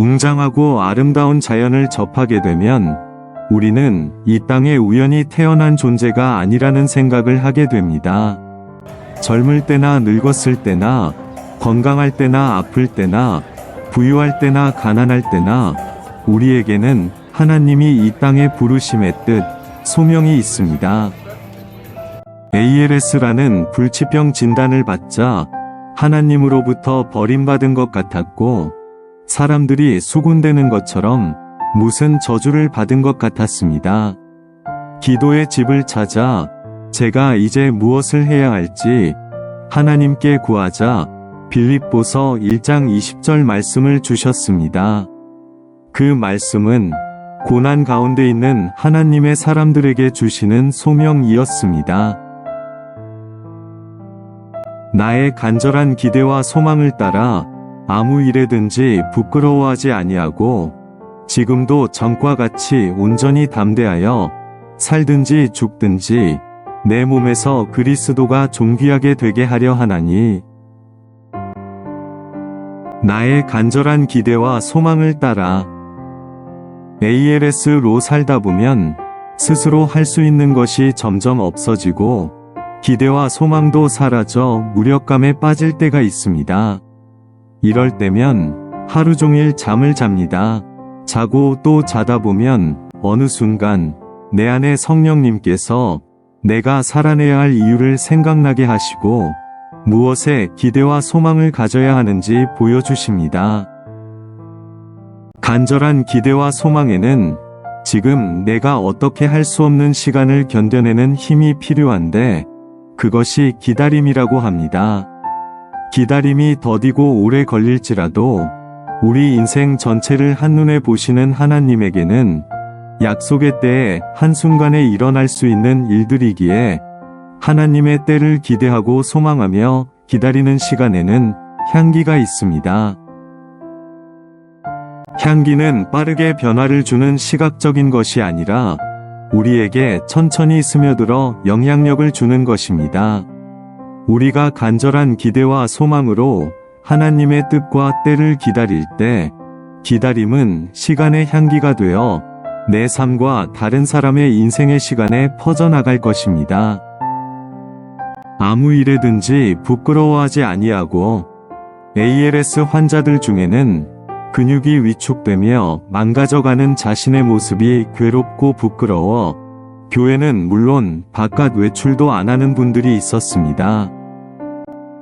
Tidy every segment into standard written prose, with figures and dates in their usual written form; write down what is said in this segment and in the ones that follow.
웅장하고 아름다운 자연을 접하게 되면 우리는 이 땅에 우연히 태어난 존재가 아니라는 생각을 하게 됩니다. 젊을 때나 늙었을 때나 건강할 때나 아플 때나 부유할 때나 가난할 때나 우리에게는 하나님이 이 땅에 부르심의 뜻, 소명이 있습니다. ALS라는 불치병 진단을 받자 하나님으로부터 버림받은 것 같았고 사람들이 수군대는 것처럼 무슨 저주를 받은 것 같았습니다. 기도의 집을 찾아 제가 이제 무엇을 해야 할지 하나님께 구하자 빌립보서 1장 20절 말씀을 주셨습니다. 그 말씀은 고난 가운데 있는 하나님의 사람들에게 주시는 소명이었습니다. 나의 간절한 기대와 소망을 따라 아무 일에든지 부끄러워하지 아니하고 지금도 전과 같이 온전히 담대하여 살든지 죽든지 내 몸에서 그리스도가 존귀하게 되게 하려 하나니 나의 간절한 기대와 소망을 따라 ALS로 살다 보면 스스로 할 수 있는 것이 점점 없어지고 기대와 소망도 사라져 무력감에 빠질 때가 있습니다. 이럴 때면 하루 종일 잠을 잡니다. 자고 또 자다 보면 어느 순간 내 안에 성령님께서 내가 살아내야 할 이유를 생각나게 하시고 무엇에 기대와 소망을 가져야 하는지 보여주십니다. 간절한 기대와 소망에는 지금 내가 어떻게 할 수 없는 시간을 견뎌내는 힘이 필요한데 그것이 기다림이라고 합니다. 기다림이 더디고 오래 걸릴지라도 우리 인생 전체를 한눈에 보시는 하나님에게는 약속의 때에 한순간에 일어날 수 있는 일들이기에 하나님의 때를 기대하고 소망하며 기다리는 시간에는 향기가 있습니다. 향기는 빠르게 변화를 주는 시각적인 것이 아니라 우리에게 천천히 스며들어 영향력을 주는 것입니다. 우리가 간절한 기대와 소망으로 하나님의 뜻과 때를 기다릴 때 기다림은 시간의 향기가 되어 내 삶과 다른 사람의 인생의 시간에 퍼져나갈 것입니다. 아무 일에든지 부끄러워하지 아니하고 ALS 환자들 중에는 근육이 위축되며 망가져가는 자신의 모습이 괴롭고 부끄러워 교회는 물론 바깥 외출도 안 하는 분들이 있었습니다.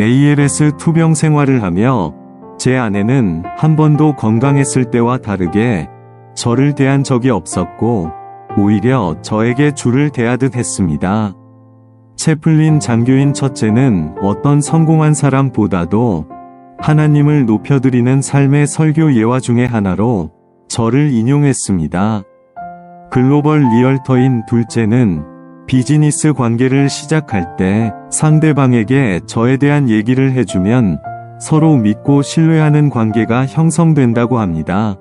ALS 투병 생활을 하며 제 아내는 한 번도 건강했을 때와 다르게 저를 대한 적이 없었고 오히려 저에게 줄을 대하듯 했습니다. 채플린 장교인 첫째는 어떤 성공한 사람보다도 하나님을 높여드리는 삶의 설교 예화 중의 하나로 저를 인용했습니다. 글로벌 리얼터인 둘째는 비즈니스 관계를 시작할 때 상대방에게 저에 대한 얘기를 해주면 서로 믿고 신뢰하는 관계가 형성된다고 합니다.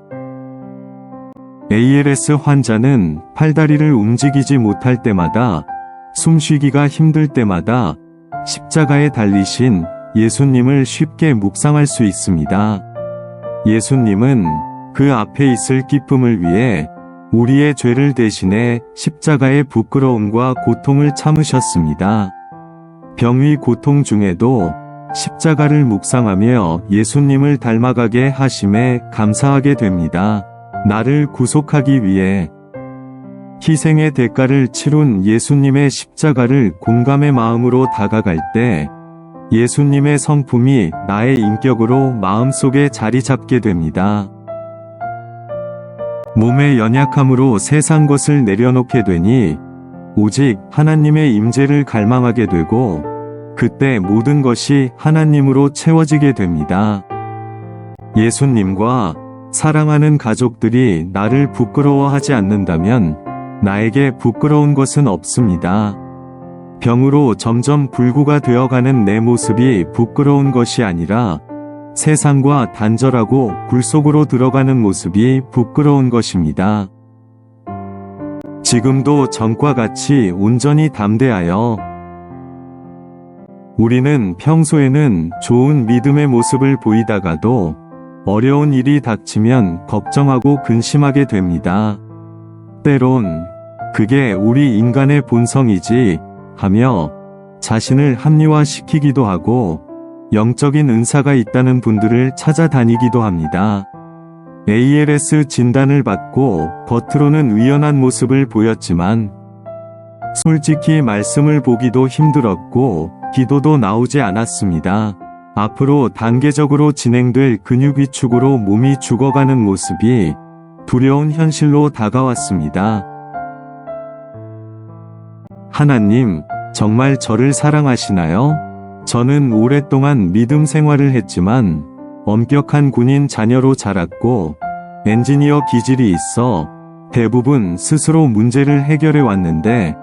ALS 환자는 팔다리를 움직이지 못할 때마다 숨쉬기가 힘들 때마다 십자가에 달리신 예수님을 쉽게 묵상할 수 있습니다. 예수님은 그 앞에 있을 기쁨을 위해 우리의 죄를 대신해 십자가의 부끄러움과 고통을 참으셨습니다. 병의 고통 중에도 십자가를 묵상하며 예수님을 닮아가게 하심에 감사하게 됩니다. 나를 구속하기 위해 희생의 대가를 치룬 예수님의 십자가를 공감의 마음으로 다가갈 때 예수님의 성품이 나의 인격으로 마음속에 자리 잡게 됩니다. 몸의 연약함으로 세상 것을 내려놓게 되니 오직 하나님의 임재를 갈망하게 되고 그때 모든 것이 하나님으로 채워지게 됩니다. 예수님과 사랑하는 가족들이 나를 부끄러워하지 않는다면 나에게 부끄러운 것은 없습니다. 병으로 점점 불구가 되어가는 내 모습이 부끄러운 것이 아니라 세상과 단절하고 굴 속으로 들어가는 모습이 부끄러운 것입니다. 지금도 전과 같이 온전히 담대하여 우리는 평소에는 좋은 믿음의 모습을 보이다가도 어려운 일이 닥치면 걱정하고 근심하게 됩니다. 때론 그게 우리 인간의 본성이지 하며 자신을 합리화시키기도 하고 영적인 은사가 있다는 분들을 찾아다니기도 합니다. ALS 진단을 받고 겉으로는 의연한 모습을 보였지만 솔직히 말씀을 보기도 힘들었고 기도도 나오지 않았습니다. 앞으로 단계적으로 진행될 근육 위축으로 몸이 죽어가는 모습이 두려운 현실로 다가왔습니다. 하나님, 정말 저를 사랑하시나요? 저는 오랫동안 믿음 생활을 했지만 엄격한 군인 자녀로 자랐고 엔지니어 기질이 있어 대부분 스스로 문제를 해결해 왔는데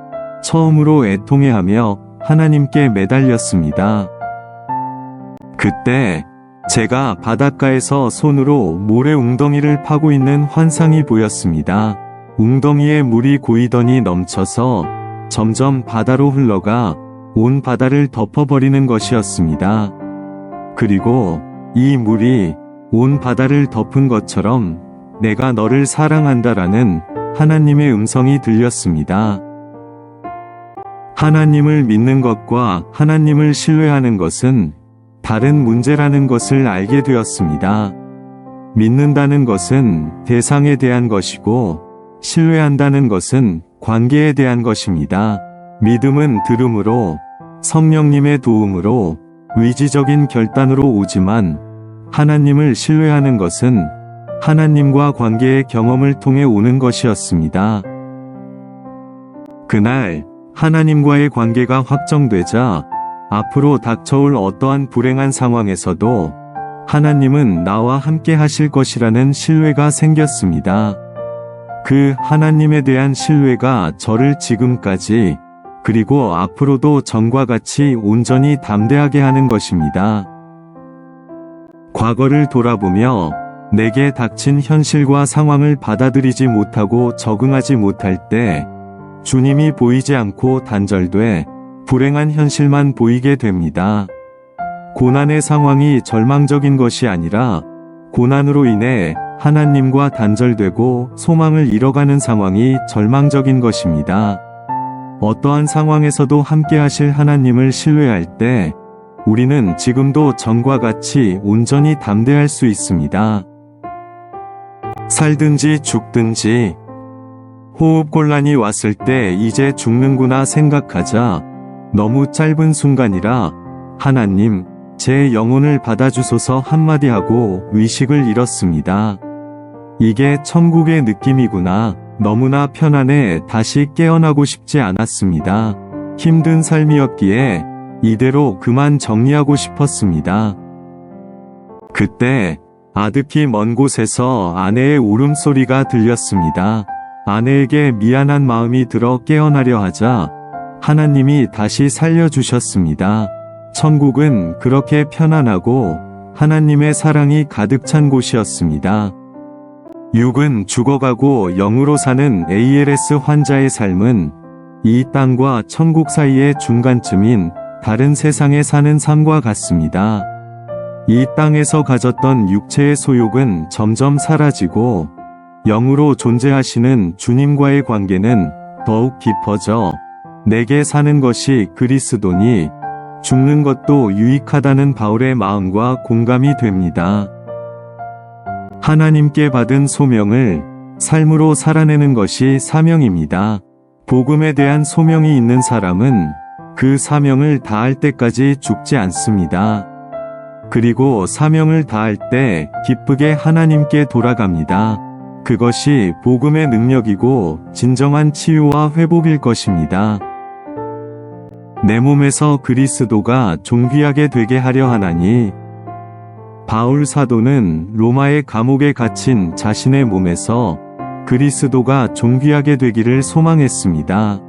처음으로 애통해하며 하나님께 매달렸습니다. 그때 제가 바닷가에서 손으로 모래 웅덩이를 파고 있는 환상이 보였습니다. 웅덩이에 물이 고이더니 넘쳐서 점점 바다로 흘러가 온 바다를 덮어버리는 것이었습니다. 그리고 이 물이 온 바다를 덮은 것처럼 내가 너를 사랑한다라는 하나님의 음성이 들렸습니다. 하나님을 믿는 것과 하나님을 신뢰하는 것은 다른 문제라는 것을 알게 되었습니다. 믿는다는 것은 대상에 대한 것이고 신뢰한다는 것은 관계에 대한 것입니다. 믿음은 들음으로, 성령님의 도움으로, 의지적인 결단으로 오지만 하나님을 신뢰하는 것은 하나님과 관계의 경험을 통해 오는 것이었습니다. 그날 하나님과의 관계가 확정되자 앞으로 닥쳐올 어떠한 불행한 상황에서도 하나님은 나와 함께 하실 것이라는 신뢰가 생겼습니다. 그 하나님에 대한 신뢰가 저를 지금까지 그리고 앞으로도 전과 같이 온전히 담대하게 하는 것입니다. 과거를 돌아보며 내게 닥친 현실과 상황을 받아들이지 못하고 적응하지 못할 때 주님이 보이지 않고 단절돼 불행한 현실만 보이게 됩니다. 고난의 상황이 절망적인 것이 아니라 고난으로 인해 하나님과 단절되고 소망을 잃어가는 상황이 절망적인 것입니다. 어떠한 상황에서도 함께 하실 하나님을 신뢰할 때 우리는 지금도 전과 같이 온전히 담대할 수 있습니다. 살든지 죽든지 호흡곤란이 왔을 때 이제 죽는구나 생각하자 너무 짧은 순간이라 하나님, 제 영혼을 받아주소서 한마디 하고 의식을 잃었습니다. 이게 천국의 느낌이구나. 너무나 편안해 다시 깨어나고 싶지 않았습니다. 힘든 삶이었기에 이대로 그만 정리하고 싶었습니다. 그때 아득히 먼 곳에서 아내의 울음소리가 들렸습니다. 아내에게 미안한 마음이 들어 깨어나려 하자 하나님이 다시 살려주셨습니다. 천국은 그렇게 편안하고 하나님의 사랑이 가득 찬 곳이었습니다. 육은 죽어가고 영으로 사는 ALS 환자의 삶은 이 땅과 천국 사이의 중간쯤인 다른 세상에 사는 삶과 같습니다. 이 땅에서 가졌던 육체의 소욕은 점점 사라지고 영으로 존재하시는 주님과의 관계는 더욱 깊어져 내게 사는 것이 그리스도니 죽는 것도 유익하다는 바울의 마음과 공감이 됩니다. 하나님께 받은 소명을 삶으로 살아내는 것이 사명입니다. 복음에 대한 소명이 있는 사람은 그 사명을 다할 때까지 죽지 않습니다. 그리고 사명을 다할 때 기쁘게 하나님께 돌아갑니다. 그것이 복음의 능력이고 진정한 치유와 회복일 것입니다. 내 몸에서 그리스도가 존귀하게 되게 하려 하나니 바울 사도는 로마의 감옥에 갇힌 자신의 몸에서 그리스도가 존귀하게 되기를 소망했습니다.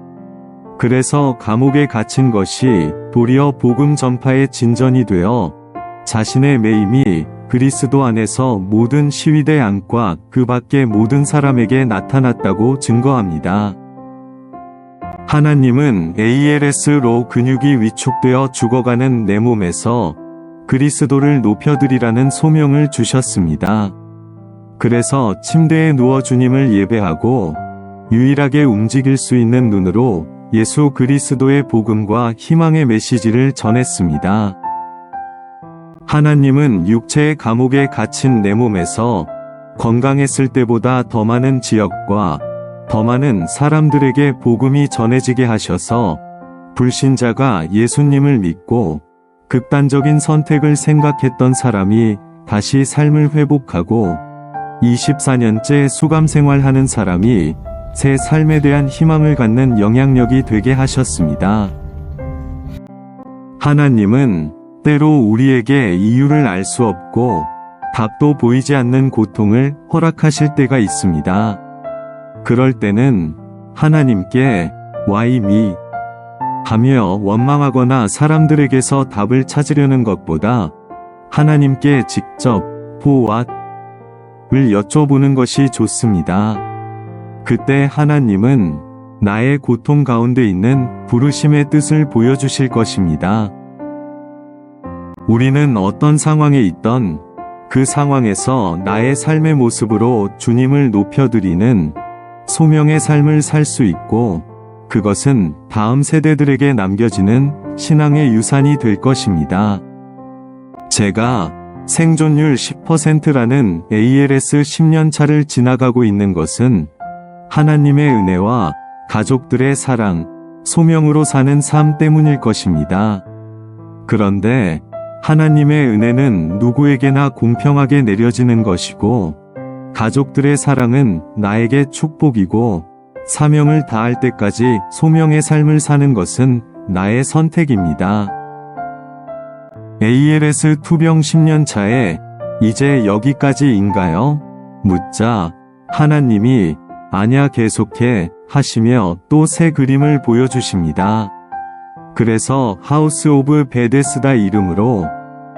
그래서 감옥에 갇힌 것이 도리어 복음 전파의 진전이 되어 자신의 매임이 그리스도 안에서 모든 시위대 안과 그 밖의 모든 사람에게 나타났다고 증거합니다. 하나님은 ALS로 근육이 위축되어 죽어가는 내 몸에서 그리스도를 높여드리라는 소명을 주셨습니다. 그래서 침대에 누워 주님을 예배하고 유일하게 움직일 수 있는 눈으로 예수 그리스도의 복음과 희망의 메시지를 전했습니다. 하나님은 육체의 감옥에 갇힌 내 몸에서 건강했을 때보다 더 많은 지역과 더 많은 사람들에게 복음이 전해지게 하셔서 불신자가 예수님을 믿고 극단적인 선택을 생각했던 사람이 다시 삶을 회복하고 24년째 수감 생활하는 사람이 새 삶에 대한 희망을 갖는 영향력이 되게 하셨습니다. 하나님은 때로 우리에게 이유를 알 수 없고 답도 보이지 않는 고통을 허락하실 때가 있습니다. 그럴 때는 하나님께 Why me? 하며 원망하거나 사람들에게서 답을 찾으려는 것보다 하나님께 직접 For what? 을 여쭤보는 것이 좋습니다. 그때 하나님은 나의 고통 가운데 있는 부르심의 뜻을 보여주실 것입니다. 우리는 어떤 상황에 있던 그 상황에서 나의 삶의 모습으로 주님을 높여드리는 소명의 삶을 살 수 있고 그것은 다음 세대들에게 남겨지는 신앙의 유산이 될 것입니다. 제가 생존율 10%라는 ALS 10년 차를 지나가고 있는 것은 하나님의 은혜와 가족들의 사랑, 소명으로 사는 삶 때문일 것입니다. 그런데 하나님의 은혜는 누구에게나 공평하게 내려지는 것이고 가족들의 사랑은 나에게 축복이고 사명을 다할 때까지 소명의 삶을 사는 것은 나의 선택입니다. ALS 투병 10년 차에 이제 여기까지인가요? 묻자 하나님이 아냐 계속해 하시며 또 새 그림을 보여주십니다. 그래서 하우스 오브 베데스다 이름으로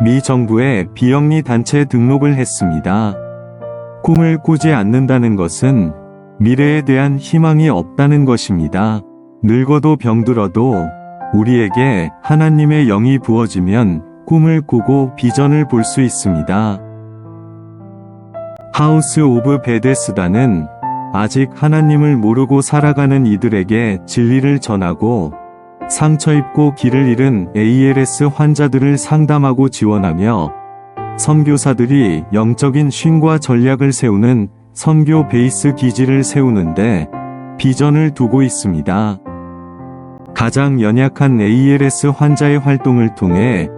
미 정부의 비영리 단체 등록을 했습니다. 꿈을 꾸지 않는다는 것은 미래에 대한 희망이 없다는 것입니다. 늙어도 병들어도 우리에게 하나님의 영이 부어지면 꿈을 꾸고 비전을 볼 수 있습니다. 하우스 오브 베데스다는 아직 하나님을 모르고 살아가는 이들에게 진리를 전하고 상처 입고 길을 잃은 ALS 환자들을 상담하고 지원하며 선교사들이 영적인 쉼과 전략을 세우는 선교 베이스 기지를 세우는데 비전을 두고 있습니다. 가장 연약한 ALS 환자의 활동을 통해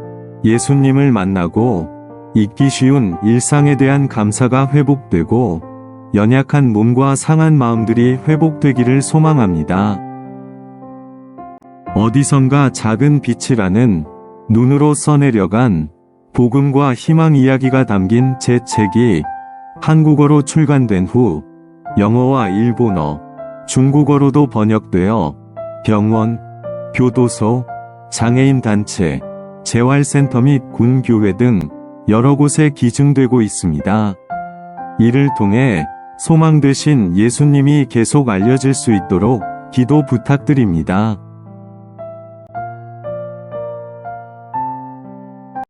예수님을 만나고 잊기 쉬운 일상에 대한 감사가 회복되고 연약한 몸과 상한 마음들이 회복되기를 소망합니다. 어디선가 작은 빛이라는 눈으로 써내려간 복음과 희망 이야기가 담긴 제 책이 한국어로 출간된 후 영어와 일본어, 중국어로도 번역되어 병원, 교도소, 장애인 단체, 재활센터 및 군교회 등 여러 곳에 기증되고 있습니다. 이를 통해 소망 되신 예수님이 계속 알려질 수 있도록 기도 부탁드립니다.